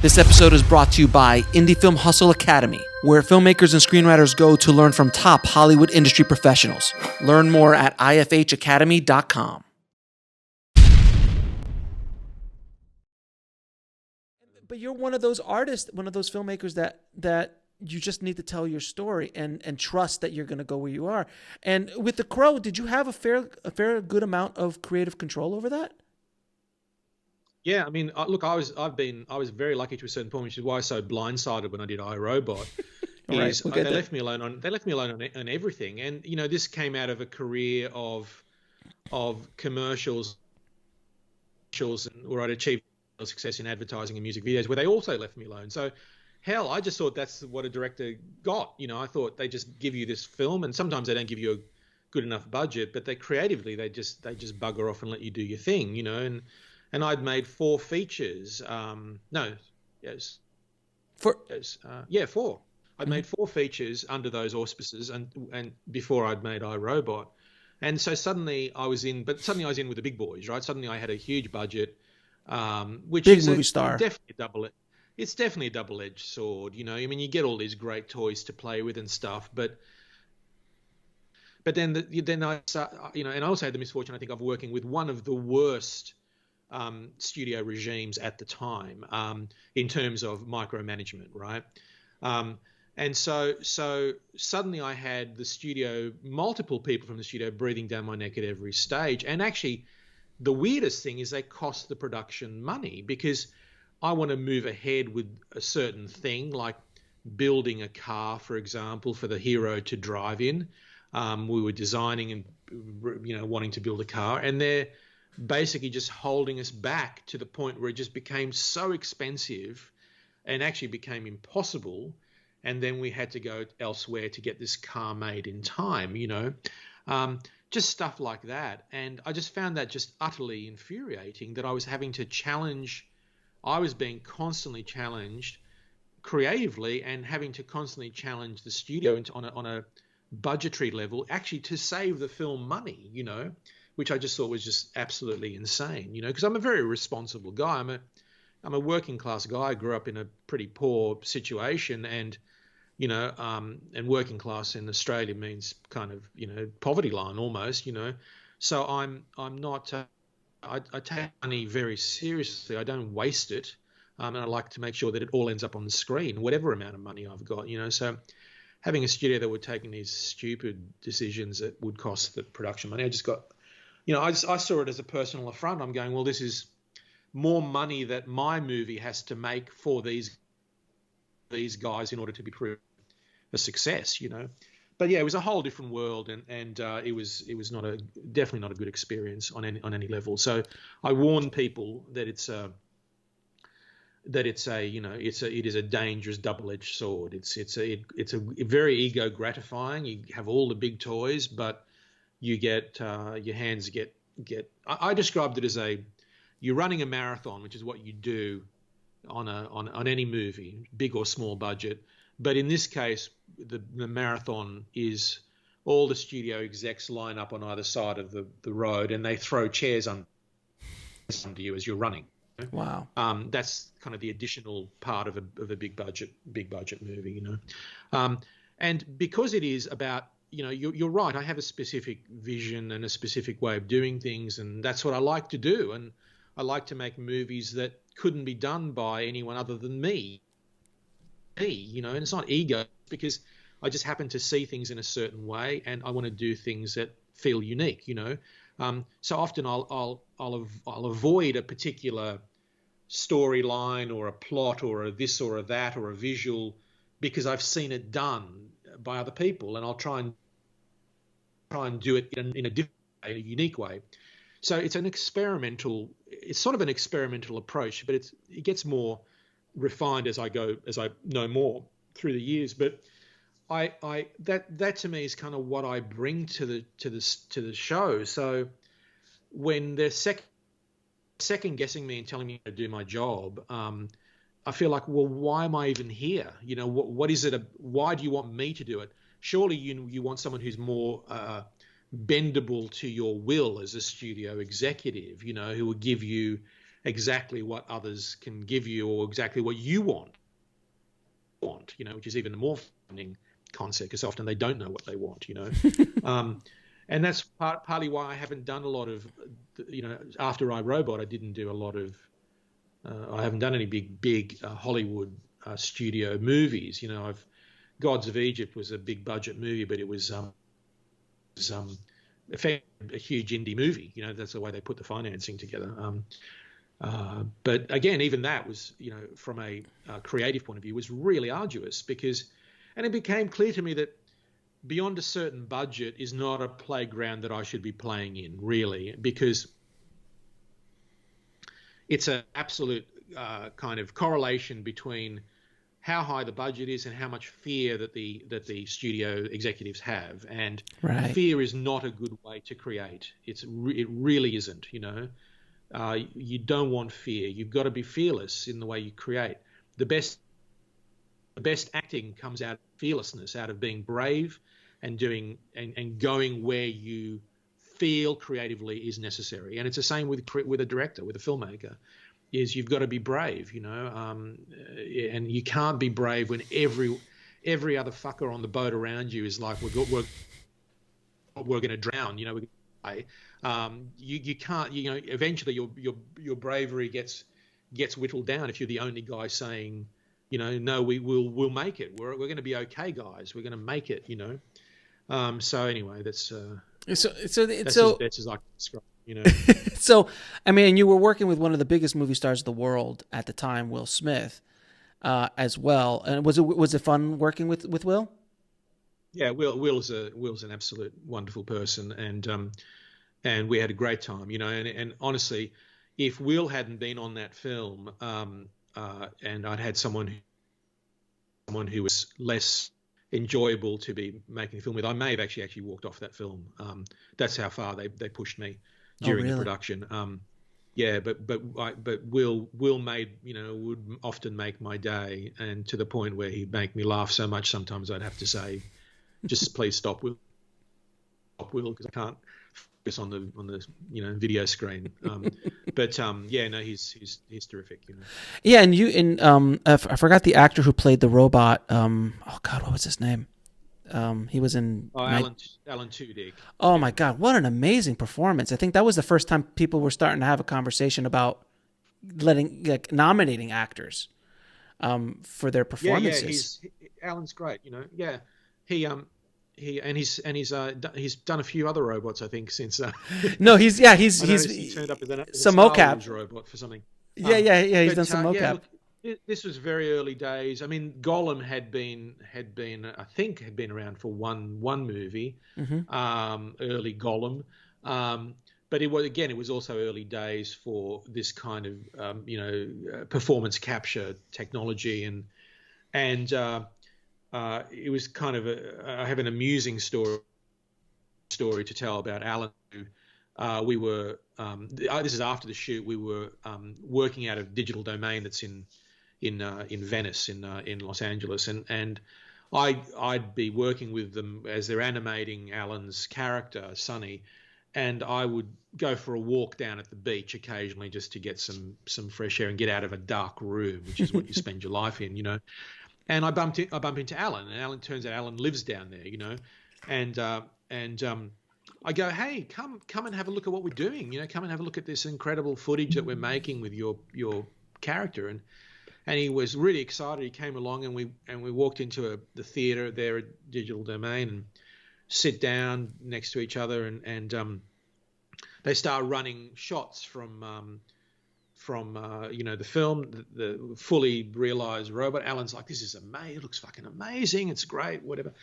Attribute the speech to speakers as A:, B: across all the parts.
A: This episode is brought to you by Indie Film Hustle Academy, where filmmakers and screenwriters go to learn from top Hollywood industry professionals. Learn more at ifhacademy.com. But you're one of those artists, one of those filmmakers that you just need to tell your story and trust that you're going to go where you are. And with The Crow, did you have a fair good amount of creative control over that?
B: Yeah, I mean, look, I was very lucky to a certain point, which is why I was so blindsided when I did iRobot.
A: Right,
B: they left me alone on everything, and you know, this came out of a career of commercials, where I'd achieved success in advertising and music videos, where they also left me alone. So, hell, I just thought that's what a director got. You know, I thought they just give you this film, and sometimes they don't give you a good enough budget, but they just bugger off and let you do your thing. You know, and I'd made 4 features. Four. I'd made 4 features under those auspices, and before I'd made iRobot, and so suddenly I was in with the big boys, right? Suddenly I had a huge budget, which
A: big
B: is
A: movie star.
B: It's definitely a double-edged sword. You know, I mean, you get all these great toys to play with and stuff, but then I and I also had the misfortune, I think, of working with one of the worst studio regimes at the time, in terms of micromanagement, right? And so suddenly I had multiple people from the studio breathing down my neck at every stage. And actually, the weirdest thing is they cost the production money, because I want to move ahead with a certain thing, like building a car, for example, for the hero to drive in. We were designing and wanting to build a car, and they're basically just holding us back to the point where it just became so expensive and actually became impossible. And then we had to go elsewhere to get this car made in time, just stuff like that. And I just found that just utterly infuriating, that I was being constantly challenged creatively, and having to constantly challenge the studio on a budgetary level, actually to save the film money, which I just thought was just absolutely insane, because I'm a very responsible guy. I'm a working class guy. I grew up in a pretty poor situation, and and working class in Australia means kind of poverty line almost, So I'm not. I take money very seriously. I don't waste it, and I like to make sure that it all ends up on the screen, whatever amount of money I've got, So having a studio that were taking these stupid decisions that would cost the production money, I just got. I saw it as a personal affront. I'm going, well, this is more money that my movie has to make for these guys in order to be proved a success, But yeah, it was a whole different world, and it was definitely not a good experience on any level. So I warn people that it is a dangerous double-edged sword. It's a very ego gratifying. You have all the big toys, but you get your hands get. I described it as you're running a marathon, which is what you do on any movie, big or small budget. But in this case, the marathon is all the studio execs line up on either side of the road, and they throw chairs under you as you're running.
A: Wow.
B: That's kind of the additional part of a big budget movie, and because it is about. You're right. I have a specific vision and a specific way of doing things, and that's what I like to do. And I like to make movies that couldn't be done by anyone other than me. And it's not ego, because I just happen to see things in a certain way, and I want to do things that feel unique. So often I'll avoid a particular storyline or a plot or a this or a that or a visual, because I've seen it done by other people, and I'll try and do it in a different way, a unique way. So it's sort of an experimental approach, but it gets more refined as I know more through the years. But that to me is kind of what I bring to the show. So when they're second guessing me and telling me to do my job, I feel like, well, why am I even here? What is it? Why do you want me to do it? Surely you want someone who's more bendable to your will as a studio executive, who will give you exactly what others can give you or exactly what you want, which is even a more funding concept, because often they don't know what they want, and that's partly why I haven't done a lot of, after iRobot, I didn't do a lot of, I haven't done any big Hollywood studio movies. Gods of Egypt was a big budget movie, but it was a huge indie movie. That's the way they put the financing together. But again, even that was, from a creative point of view, was really arduous, and it became clear to me that beyond a certain budget is not a playground that I should be playing in, really, because it's an absolute kind of correlation between how high the budget is and how much fear that the studio executives have. And fear is not a good way to create. It really isn't, you don't want fear. You've got to be fearless in the way you create. The best acting comes out of fearlessness, out of being brave and doing and going where you feel creatively is necessary. And it's the same with a director, with a filmmaker. Is you've got to be brave, and you can't be brave when every other fucker on the boat around you is like, we're going to drown, we're going to die. You can't, eventually your bravery gets whittled down if you're the only guy saying, no, we'll make it. We're going to be okay, guys. We're going to make it, So anyway, that's as best as I can describe.
A: So, I mean, you were working with one of the biggest movie stars of the world at the time, Will Smith, as well. And was it fun working with Will?
B: Yeah, Will's an absolute wonderful person, and we had a great time, And honestly, if Will hadn't been on that film, and I'd had someone who was less enjoyable to be making a film with, I may have actually walked off that film. That's how far they pushed me during the production. But Will made, would often make my day, and to the point where he'd make me laugh so much sometimes I'd have to say, just please stop, Will, because I can't focus on the video screen. He's terrific.
A: Yeah, and I forgot the actor who played the robot. Oh God, what was his name? He was in
B: Alan Tudyk.
A: Oh my God, what an amazing performance! I think that was the first time people were starting to have a conversation about nominating actors for their performances.
B: Alan's great. He's done a few other robots, I think, since.
A: No, he's
B: he turned up as
A: some
B: Star
A: mocap
B: Wars robot for something.
A: He's done some mocap.
B: Look, this was very early days. I mean, Gollum had been around for one movie, early Gollum, but it was also early days for this kind of performance capture technology, and it was kind of I have an amusing story to tell about Alan. We were this is after the shoot. We were working out of Digital Domain that's in Venice, in Los Angeles, and I'd be working with them as they're animating Alan's character Sonny, and I would go for a walk down at the beach occasionally just to get some fresh air and get out of a dark room, which is what you spend your life in, And I bump into Alan, and turns out Alan lives down there, and I go, hey, come and have a look at what we're doing, come and have a look at this incredible footage that we're making with your character, and he was really excited. He came along, and we walked into the theater there at Digital Domain and sit down next to each other, and they start running shots from the film, the fully realized robot. Alan's like, this is amazing. It looks fucking amazing. It's great, whatever.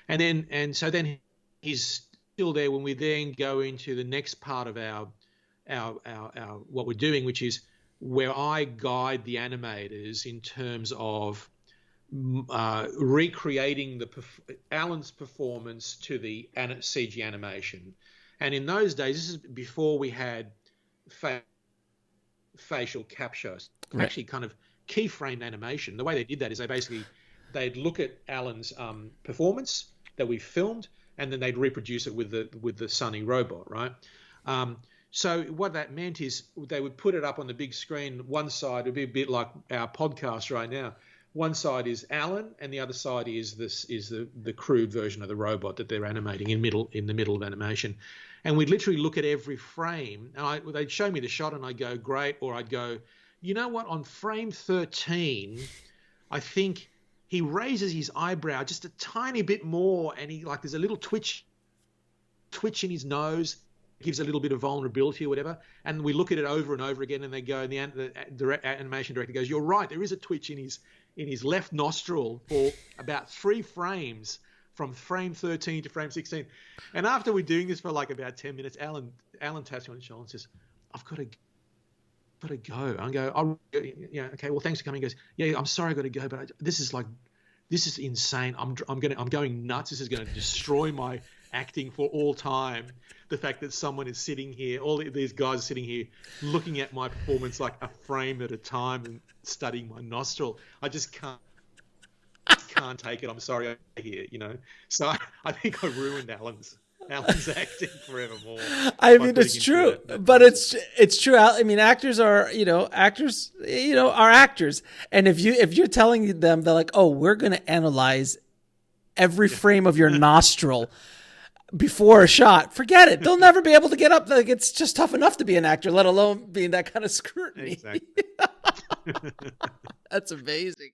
B: So then he's still there when we then go into the next part of our what we're doing, which is where I guide the animators in terms of recreating Alan's performance to the CG animation. And in those days, this is before we had facial capture, actually kind of keyframe animation. The way they did that is they'd look at Alan's performance that we filmed, and then they'd reproduce it with the Sonny robot, right? So what that meant is they would put it up on the big screen. One side would be a bit like our podcast right now. One side is Alan, and the other side is the crude version of the robot that they're animating in the middle of animation. And we'd literally look at every frame, and they'd show me the shot, and I'd go, great, or I'd go, you know what, on frame 13, I think he raises his eyebrow just a tiny bit more, and there's a little twitch in his nose, gives a little bit of vulnerability or whatever. And we look at it over and over again, and they go, and the animation director goes, you're right, there is a twitch in his left nostril for about 3 frames from frame 13 to frame 16. And after we're doing this for like about 10 minutes, Alan taps me on the shoulder and says, I've got to go. I go, oh, yeah, okay, well, thanks for coming. He goes, yeah, I'm sorry I got to go, but this is insane. I'm going nuts. This is going to destroy my acting for all time. The fact that someone is sitting here, all these guys are sitting here looking at my performance like a frame at a time and studying my nostril. I just can't take it. I'm sorry here, So I think I ruined Alan's acting forevermore.
A: I mean, it's true, but it's true. I mean, actors are actors are actors, and if you're telling them, they're like, oh, we're going to analyze every frame of your nostril before a shot, forget it. They'll never be able to get up. Like, it's just tough enough to be an actor, let alone being that kind of scrutiny.
B: Exactly.
A: That's amazing.